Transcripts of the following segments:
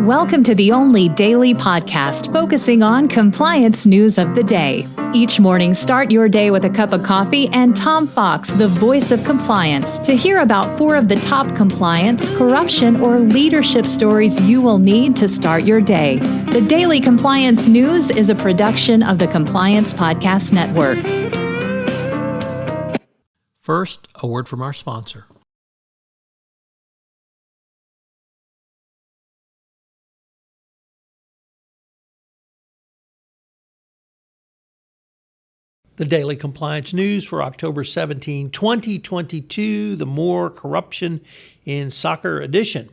Welcome to the only daily podcast focusing on compliance news of the day. Each morning, start your day with a cup of coffee and Tom Fox, the voice of compliance, to hear about 4 of the top compliance, corruption, or leadership stories you will need to start your day. The Daily Compliance News is a production of the Compliance Podcast Network. First, a word from our sponsor. The Daily Compliance News for October 17, 2022, the More Corruption in Soccer edition.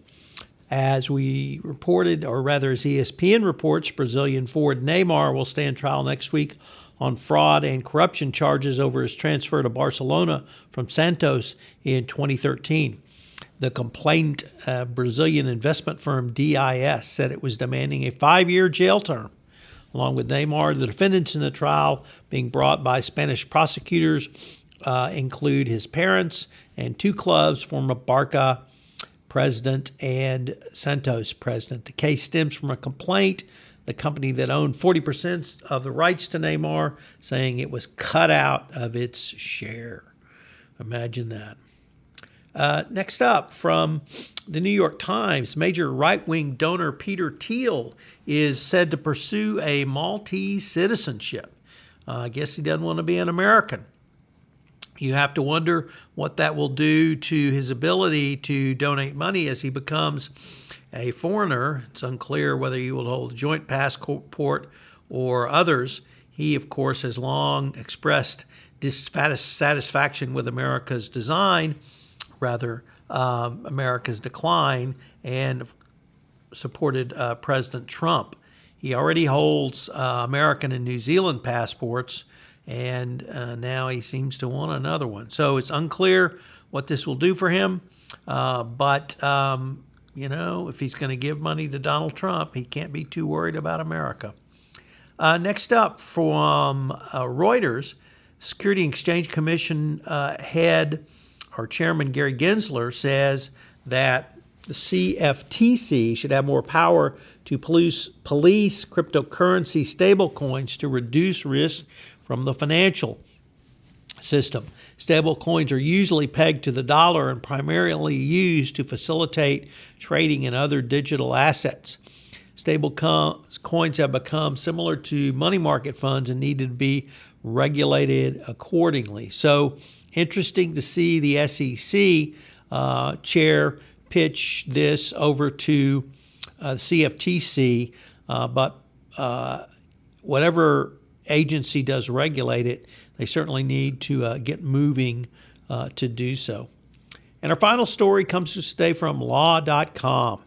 As we reported, or rather as ESPN reports, Brazilian forward Neymar will stand trial next week on fraud and corruption charges over his transfer to Barcelona from Santos in 2013. The complaint, Brazilian investment firm DIS, said it was demanding a 5-year jail term. Along with Neymar, the defendants in the trial being brought by Spanish prosecutors include his parents and 2 clubs, former Barca president and Santos president. The case stems from a complaint, the company that owned 40% of the rights to Neymar, saying it was cut out of its share. Imagine that. Next up, from the New York Times, major right-wing donor Peter Thiel is said to pursue a Maltese citizenship. I guess he doesn't want to be an American. You have to wonder what that will do to his ability to donate money as he becomes a foreigner. It's unclear whether he will hold a joint passport or others. He, of course, has long expressed dissatisfaction with America's design, America's decline, and supported President Trump. He already holds American and New Zealand passports, and now he seems to want another one. So it's unclear what this will do for him, but if he's going to give money to Donald Trump, he can't be too worried about America. Next up, from Reuters, Security and Exchange Commission head or Chairman Gary Gensler says that the CFTC should have more power to police cryptocurrency stablecoins to reduce risk from the financial system. Stablecoins are usually pegged to the dollar and primarily used to facilitate trading in other digital assets. Stablecoins have become similar to money market funds and needed to be regulated accordingly. So interesting to see the SEC chair pitch this over to CFTC, but whatever agency does regulate it, they certainly need to get moving to do so. And our final story comes to us today from law.com.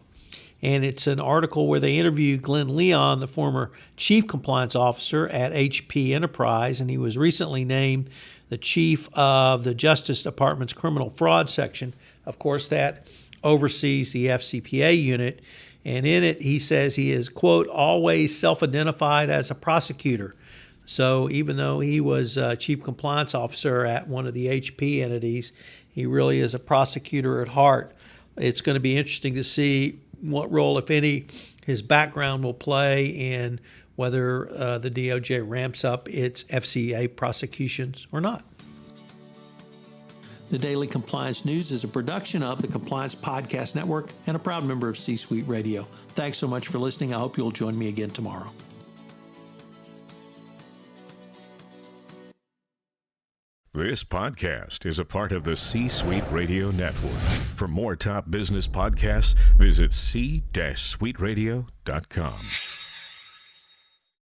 And it's an article where they interviewed Glenn Leon, the former chief compliance officer at HP Enterprise, and he was recently named the chief of the Justice Department's criminal fraud section. Of course, that oversees the FCPA unit. And in it, he says he is, quote, always self-identified as a prosecutor. So even though he was chief compliance officer at one of the HP entities, he really is a prosecutor at heart. It's going to be interesting to see what role, if any, his background will play in whether the DOJ ramps up its FCA prosecutions or not. The Daily Compliance News is a production of the Compliance Podcast Network and a proud member of C-Suite Radio. Thanks so much for listening. I hope you'll join me again tomorrow. This podcast is a part of the C-Suite Radio Network. For more top business podcasts, visit c-suiteradio.com.